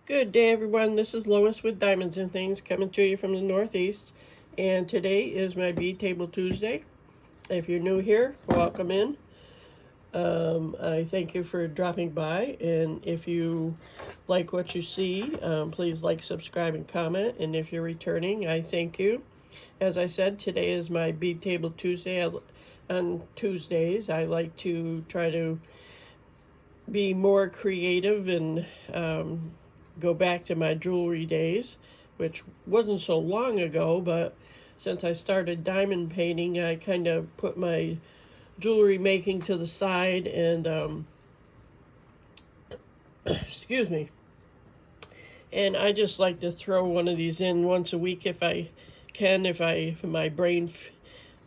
Good day, everyone. This is Lois with Diamonds and Things coming to you from the Northeast. And today is my Bead Table Tuesday. If you're new here, welcome in. I thank you for dropping by. And if you like what you see, please like, subscribe, and comment. And if you're returning, I thank you. As I said, today is my Bead Table Tuesday. On Tuesdays, I like to try to be more creative and go back to my jewelry days, which wasn't so long ago, but since I started diamond painting, I kind of put my jewelry making to the side and excuse me. And I just like to throw one of these in once a week if I can, if my brain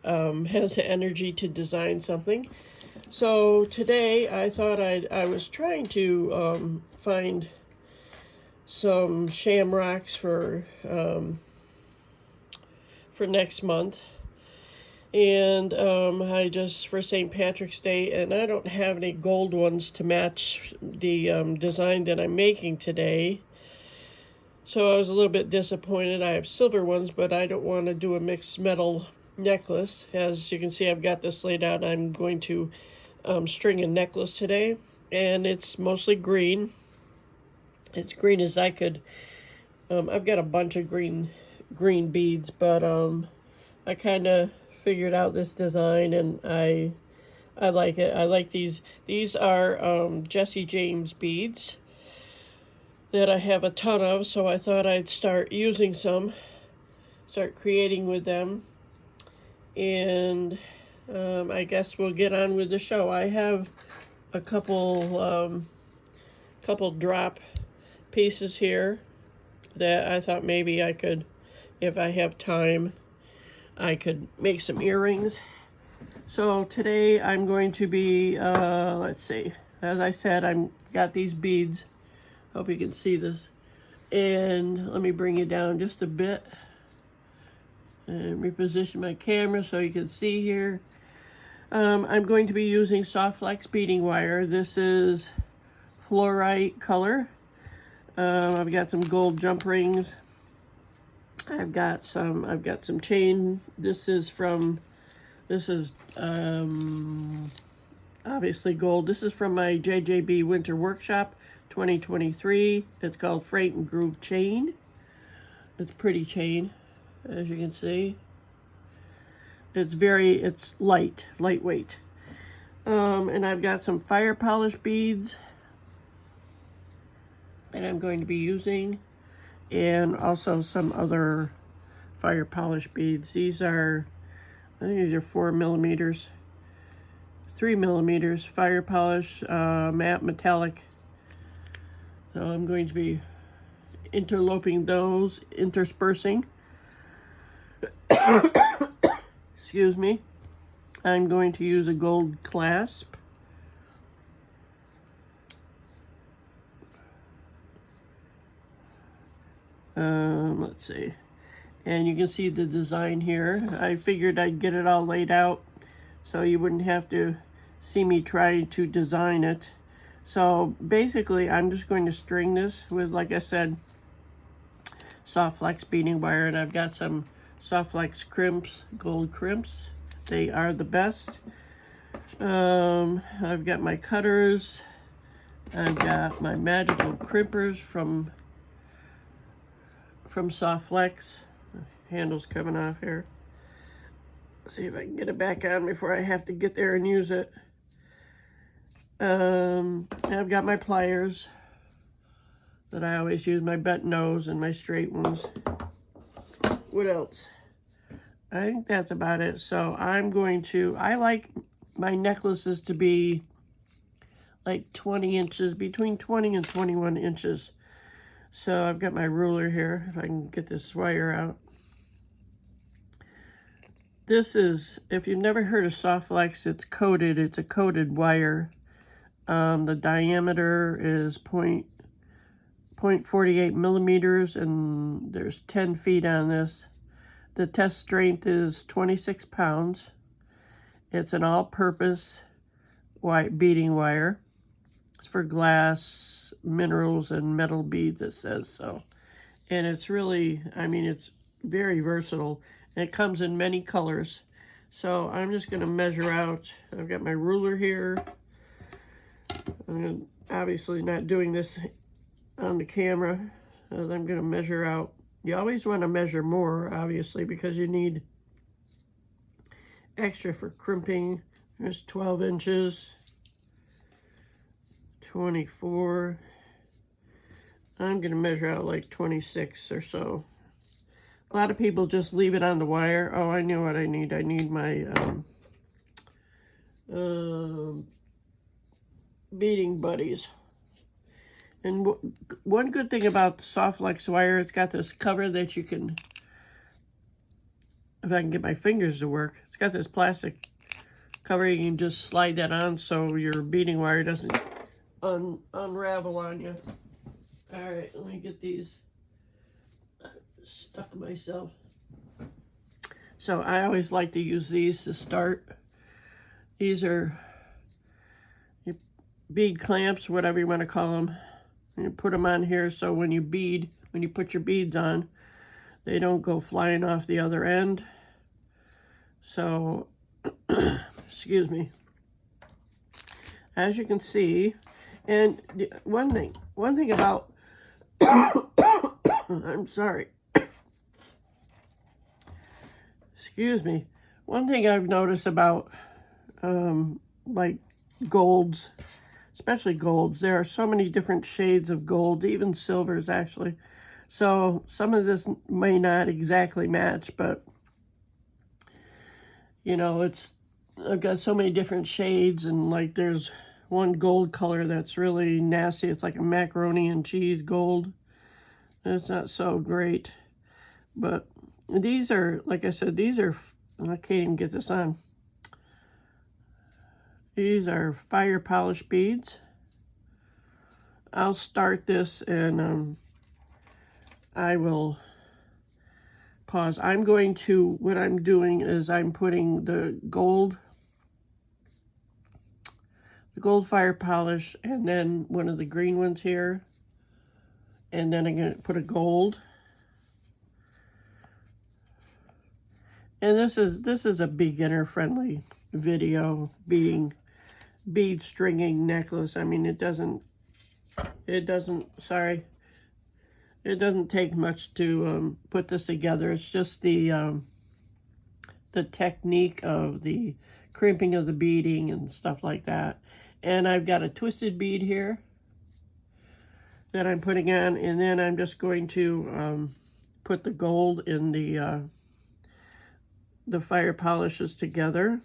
has the energy to design something. So today I thought I was trying to find some shamrocks for next month, and I just for St. Patrick's Day, and I don't have any gold ones to match the design that I'm making today. So I was a little bit disappointed. I have silver ones, but I don't want to do a mixed metal necklace. As you can see, I've got this laid out. I'm going to string a necklace today, and it's mostly green. It's green as I could. I've got a bunch of green beads, but I kind of figured out this design, and I like it. I like these. These are Jesse James beads that I have a ton of, so I thought I'd start using some, start creating with them, and I guess we'll get on with the show. I have a couple drop pieces here that I thought maybe I could, if I have time, I could make some earrings. So today I'm going to be, let's see, as I said, I'm got these beads. Hope you can see this. And let me bring you down just a bit and reposition my camera so you can see here. I'm going to be using soft flex beading wire. This is fluorite color. I've got some gold jump rings. I've got some chain. This is obviously gold. This is from my JJB Winter Workshop 2023. It's called Freight and Groove Chain. It's pretty chain, as you can see. It's lightweight. And I've got some fire polish beads that I'm going to be using, and also some other fire polish beads. These are, I think these are 4 millimeters, 3 millimeters fire polish, matte metallic. So I'm going to be interloping those, interspersing. Excuse me. I'm going to use a gold clasp. Let's see. And you can see the design here. I figured I'd get it all laid out so you wouldn't have to see me try to design it. So basically, I'm just going to string this with, like I said, soft flex beading wire, and I've got some soft flex crimps, gold crimps. They are the best. I've got my cutters. I've got my magical crimpers from soft flex. Handle's coming off here. Let's see if I can get it back on before I have to get there and use it. I've got my pliers that I always use, my bent nose and my straight ones. What else? I think that's about it. So I like my necklaces to be like 20 inches, between 20 and 21 inches. So I've got my ruler here, if I can get this wire out. This is, if you've never heard of soft flex, it's coated. It's a coated wire. The diameter is 0.48 millimeters, and there's 10 feet on this. The test strength is 26 pounds. It's an all-purpose white beading wire. It's for glass, minerals, and metal beads, it says so. And it's really, I mean, it's very versatile. It comes in many colors. So I'm just going to measure out. I've got my ruler here. I'm obviously not doing this on the camera, as I'm going to measure out. You always want to measure more, obviously, because you need extra for crimping. There's 12 inches, 24. I'm going to measure out like 26 or so. A lot of people just leave it on the wire. Oh, I know what I need. I need my beading buddies. And one good thing about the Soft Flex wire, it's got this cover that you can, if I can get my fingers to work, it's got this plastic cover. You can just slide that on so your beading wire doesn't unravel on you. All right, let me get these stuck myself. So I always like to use these to start. These are bead clamps, whatever you want to call them. And you put them on here so when you bead, when you put your beads on, they don't go flying off the other end. So, excuse me. As you can see, and one thing about, I'm sorry. Excuse me. One thing I've noticed about, like golds, especially golds, there are so many different shades of gold, even silvers actually. So some of this may not exactly match, but you know, I've got so many different shades, and like there's one gold color that's really nasty. It's like a macaroni and cheese gold. It's not so great, but these are, like I said, these are, I can't even get this on. These are fire polish beads. I'll start this and I will pause. I'm going to, what I'm doing is I'm putting the gold fire polish and then one of the green ones here. And then I'm going to put a gold. And this is a beginner friendly video, bead stringing necklace. I mean, it doesn't take much to put this together. It's just the technique of the crimping of the beading and stuff like that. And I've got a twisted bead here that I'm putting on, and then I'm just going to put the gold in the fire polishes together,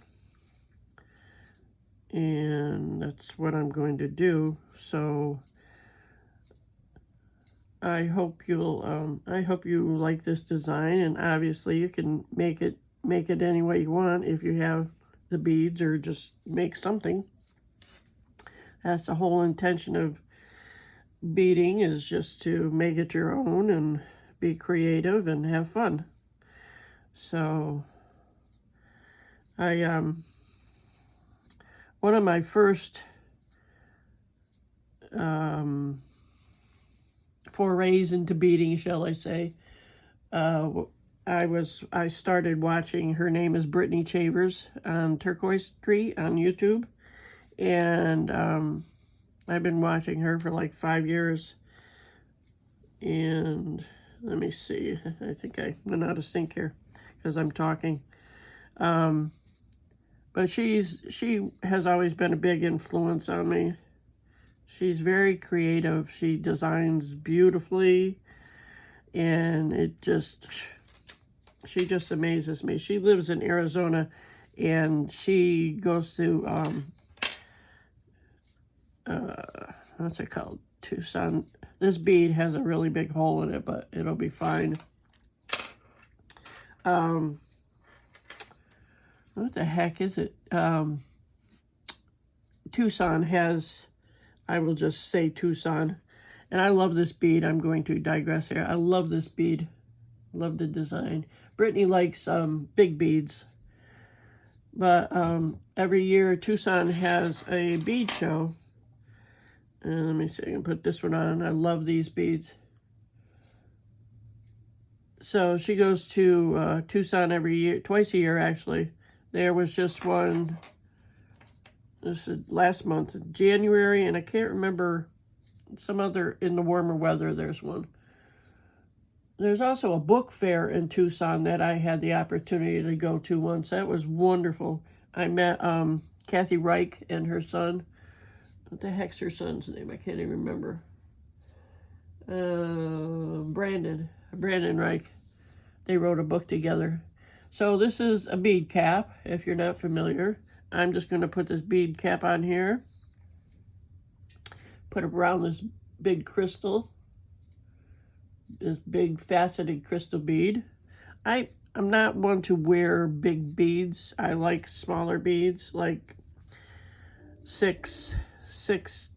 and that's what I'm going to do. So I hope you like this design, and obviously you can make it any way you want if you have the beads, or just make something. That's the whole intention of beading, is just to make it your own and be creative and have fun. So one of my first forays into beading, shall I say, I started watching, her name is Brittany Chavers on Turquoise Street on YouTube, and I've been watching her for like 5 years. And let me see, I think I went out of sync here because I'm talking. But she has always been a big influence on me. She's very creative. She designs beautifully, and she just amazes me. She lives in Arizona, and she goes to what's it called? Tucson. This bead has a really big hole in it, but it'll be fine. What the heck is it? Tucson has, I will just say Tucson. And I love this bead. I'm going to digress here. I love this bead. Love the design. Brittany likes big beads. But every year Tucson has a bead show. And let me see, I can put this one on. I love these beads. So she goes to Tucson every year, twice a year actually. There was just one, this is last month, January, and I can't remember, some other, in the warmer weather, there's one. There's also a book fair in Tucson that I had the opportunity to go to once. That was wonderful. I met Kathy Reich and her son. What the heck's her son's name? I can't even remember. Brandon Reich. They wrote a book together. So this is a bead cap, if you're not familiar. I'm just going to put this bead cap on here. Put around this big crystal. This big faceted crystal bead. I'm not one to wear big beads. I like smaller beads, like six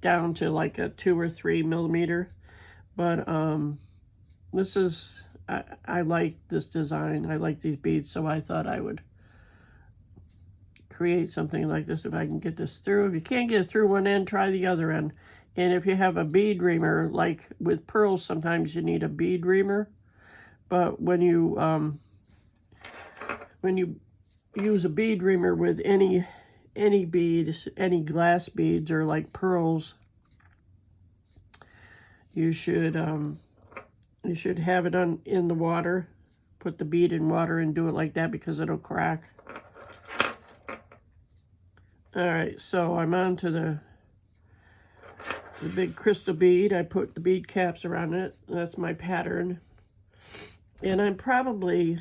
down to like a 2 or 3 millimeter. But this is, I like this design. I like these beads, so I thought I would create something like this if I can get this through. If you can't get it through one end, try the other end. And if you have a bead reamer, like with pearls, sometimes you need a bead reamer. But when you use a bead reamer with any beads, any glass beads or like pearls, you should have it in the water. Put the bead in water and do it like that because it'll crack. All right, so I'm on to the big crystal bead. I put the bead caps around it. That's my pattern. And I'm probably,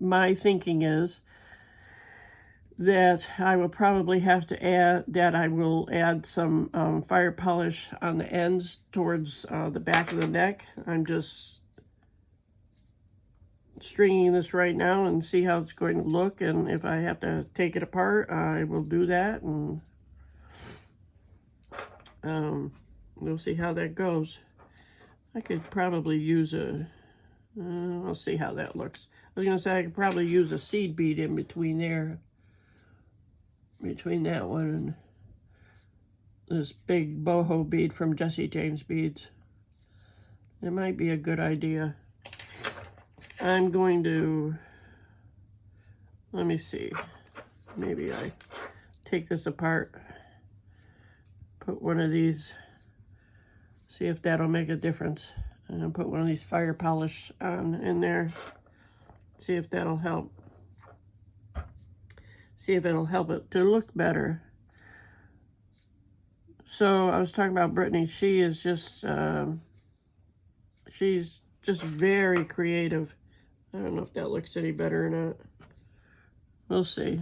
my thinking is that I will probably have to add some fire polish on the ends towards the back of the neck. I'm just stringing this right now and see how it's going to look. And if I have to take it apart, I will do that. And we'll see how that goes. I could probably use I'll see how that looks. I was going to say I could probably use a seed bead in between there. Between that one and this big boho bead from Jesse James Beads. It might be a good idea. I'm going to, let me see. Maybe I take this apart. Put one of these, see if that'll make a difference. And put one of these fire polish on in there. See if that'll help. See if it'll help it to look better. So I was talking about Brittany. She is just, she's just very creative. I don't know if that looks any better or not. We'll see.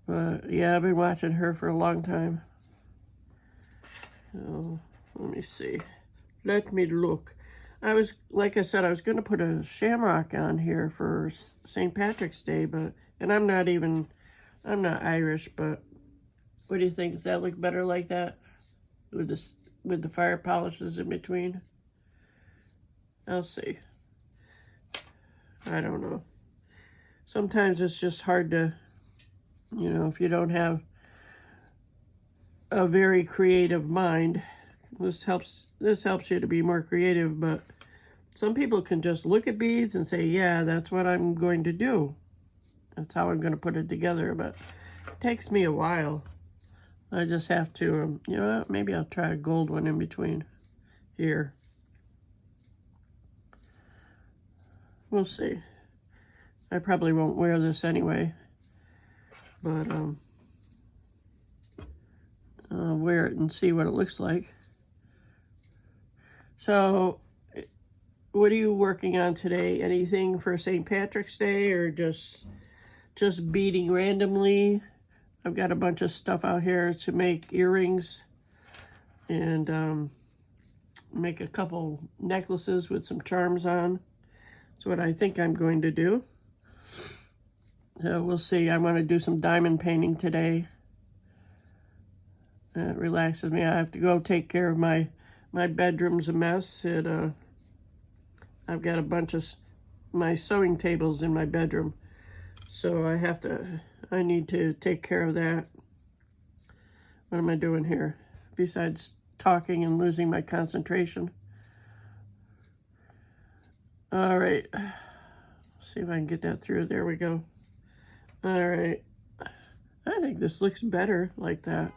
But yeah, I've been watching her for a long time. So, let me see. Let me look. I was, like I said, I was going to put a shamrock on here for St. Patrick's Day, but, and I'm not Irish, but what do you think? Does that look better like that? With the fire polishes in between? I'll see. I don't know. Sometimes it's just hard to, you know, if you don't have a very creative mind, this helps you to be more creative. But some people can just look at beads and say, yeah, that's what I'm going to do. That's how I'm going to put it together. But it takes me a while. I just have to, you know what, maybe I'll try a gold one in between here. We'll see. I probably won't wear this anyway, but I'll wear it and see what it looks like. So, what are you working on today? Anything for St. Patrick's Day, or just beading randomly? I've got a bunch of stuff out here to make earrings and make a couple necklaces with some charms on. That's what I think I'm going to do. So we'll see. I want to do some diamond painting today. It relaxes me. I have to go take care of my bedroom's a mess. I've got a bunch of my sewing tables in my bedroom, so I need to take care of that. What am I doing here? Besides talking and losing my concentration. All right. See if I can get that through. There we go. All right. I think this looks better like that.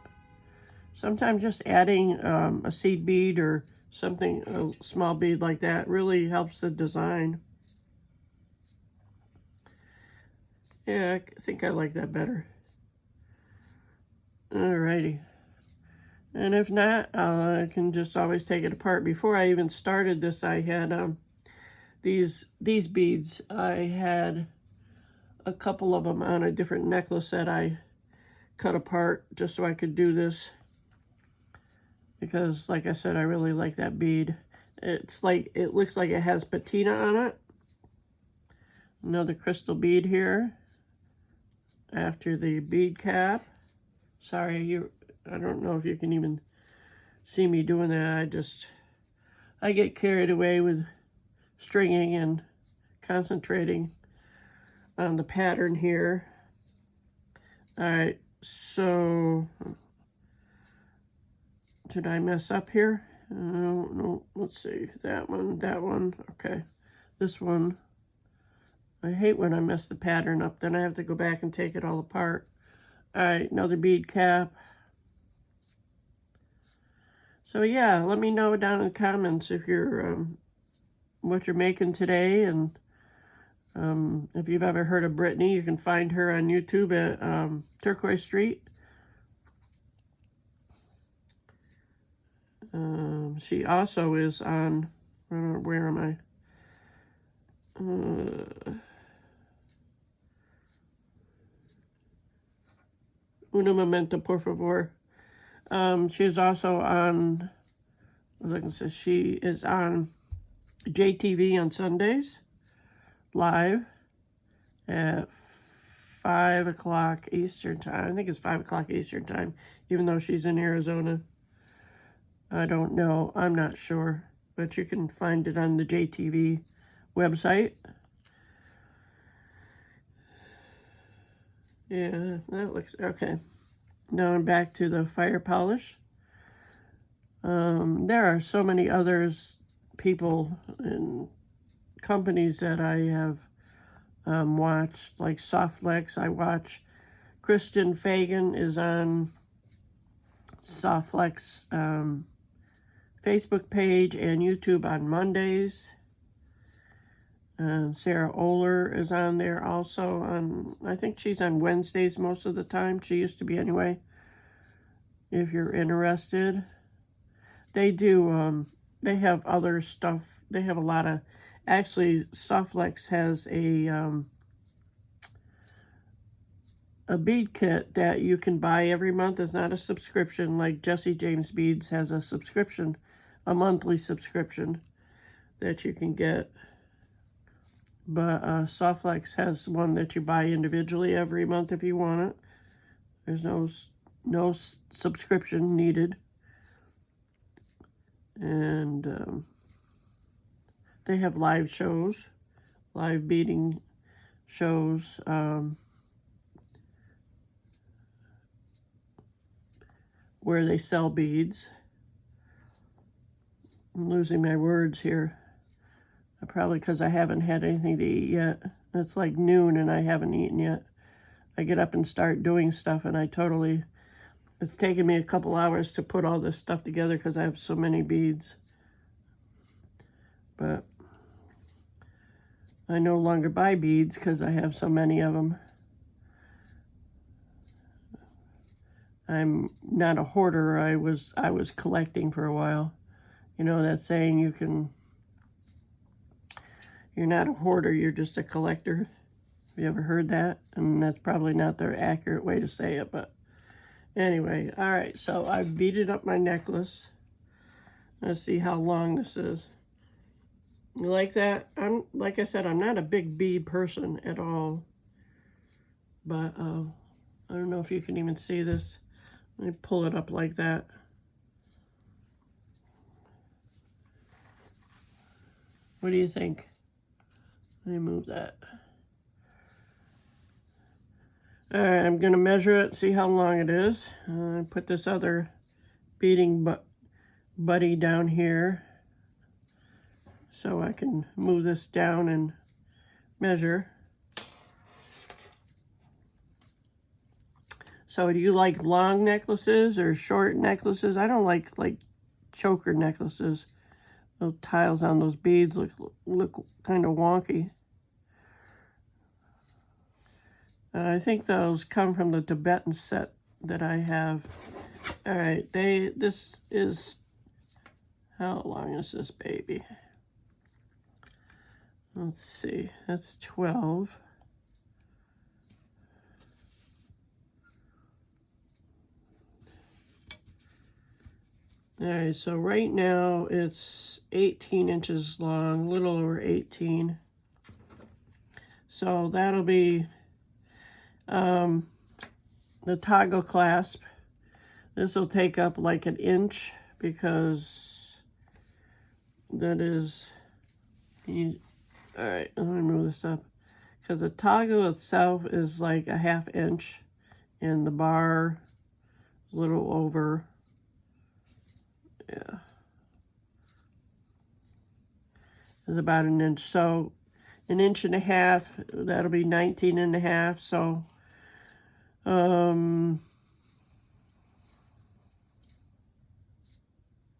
Sometimes just adding a seed bead or something, a small bead like that, really helps the design. Yeah, I think I like that better. Alrighty. And if not, I can just always take it apart. Before I even started this, I had these beads. I had a couple of them on a different necklace that I cut apart just so I could do this. Because, like I said, I really like that bead. It's like, it looks like it has patina on it. Another crystal bead here. After the bead cap. Sorry, I don't know if you can even see me doing that. I get carried away with stringing and concentrating on the pattern here. All right, so did I mess up here? No, let's see, that one, okay. This one, I hate when I mess the pattern up, then I have to go back and take it all apart. All right, another bead cap. So yeah, let me know down in the comments if you're, what you're making today, and if you've ever heard of Brittany, you can find her on YouTube at Turquoise Street. She also is on, where am I? Uno momento, por favor. She is also on, like I said, she is on JTV on Sundays, live at 5 o'clock Eastern time. I think it's 5 o'clock Eastern time, even though she's in Arizona. I don't know. I'm not sure. But you can find it on the JTV website. Yeah, that looks okay. Now I'm back to the fire polish. There are so many others, people and companies that I have watched, like Softlex. I watch Kristen Fagan is on Softlex Facebook page and YouTube on Mondays. And Sarah Oler is on there also on, I think she's on Wednesdays most of the time. She used to be anyway, if you're interested. They do, they have other stuff. They have a lot of, actually, Softlex has a bead kit that you can buy every month. It's not a subscription like Jesse James Beads has a subscription, a monthly subscription that you can get. But Softlex has one that you buy individually every month if you want it. There's no subscription needed. And they have live shows, live beading shows. Where they sell beads. I'm losing my words here. Probably because I haven't had anything to eat yet. It's like noon and I haven't eaten yet. I get up and start doing stuff and it's taken me a couple hours to put all this stuff together because I have so many beads. But I no longer buy beads because I have so many of them. I'm not a hoarder. I was collecting for a while. You know that saying, you're not a hoarder, you're just a collector. Have you ever heard that? And that's probably not the accurate way to say it, but anyway. All right, so I've beaded up my necklace. Let's see how long this is. You like that? Like I said, I'm not a big bead person at all. But I don't know if you can even see this. Let me pull it up like that. What do you think? Let me move that. All right, I'm gonna measure it, see how long it is. Put this other beading buddy down here so I can move this down and measure. So do you like long necklaces or short necklaces? I don't like choker necklaces. Those tiles on those beads look kind of wonky. I think those come from the Tibetan set that I have. All right, this is, how long is this baby? Let's see, that's 12. All right, so right now it's 18 inches long, a little over 18. So that'll be the toggle clasp. This will take up like an inch because that is, all right, let me move this up. Because the toggle itself is like a ½ inch and the bar a little over. Yeah, is about an inch. So an inch and a half, that'll be 19 and a half. So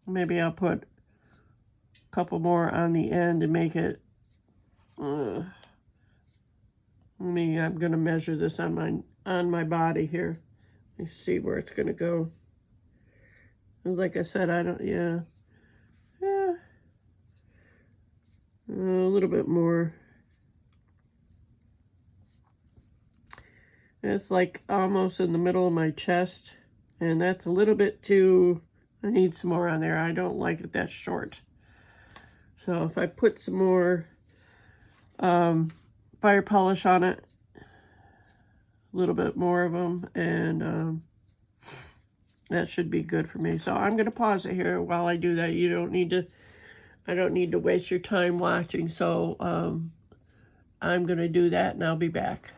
maybe I'll put a couple more on the end to make it, I'm gonna measure this on my body here. Let me see where it's gonna go. Like I said, I don't, yeah, a little bit more. It's like almost in the middle of my chest, and that's a little bit too, I need some more on there. I don't like it that short. So if I put some more fire polish on it, a little bit more of them, and that should be good for me. So I'm going to pause it here while I do that. I don't need to waste your time watching. So I'm going to do that and I'll be back.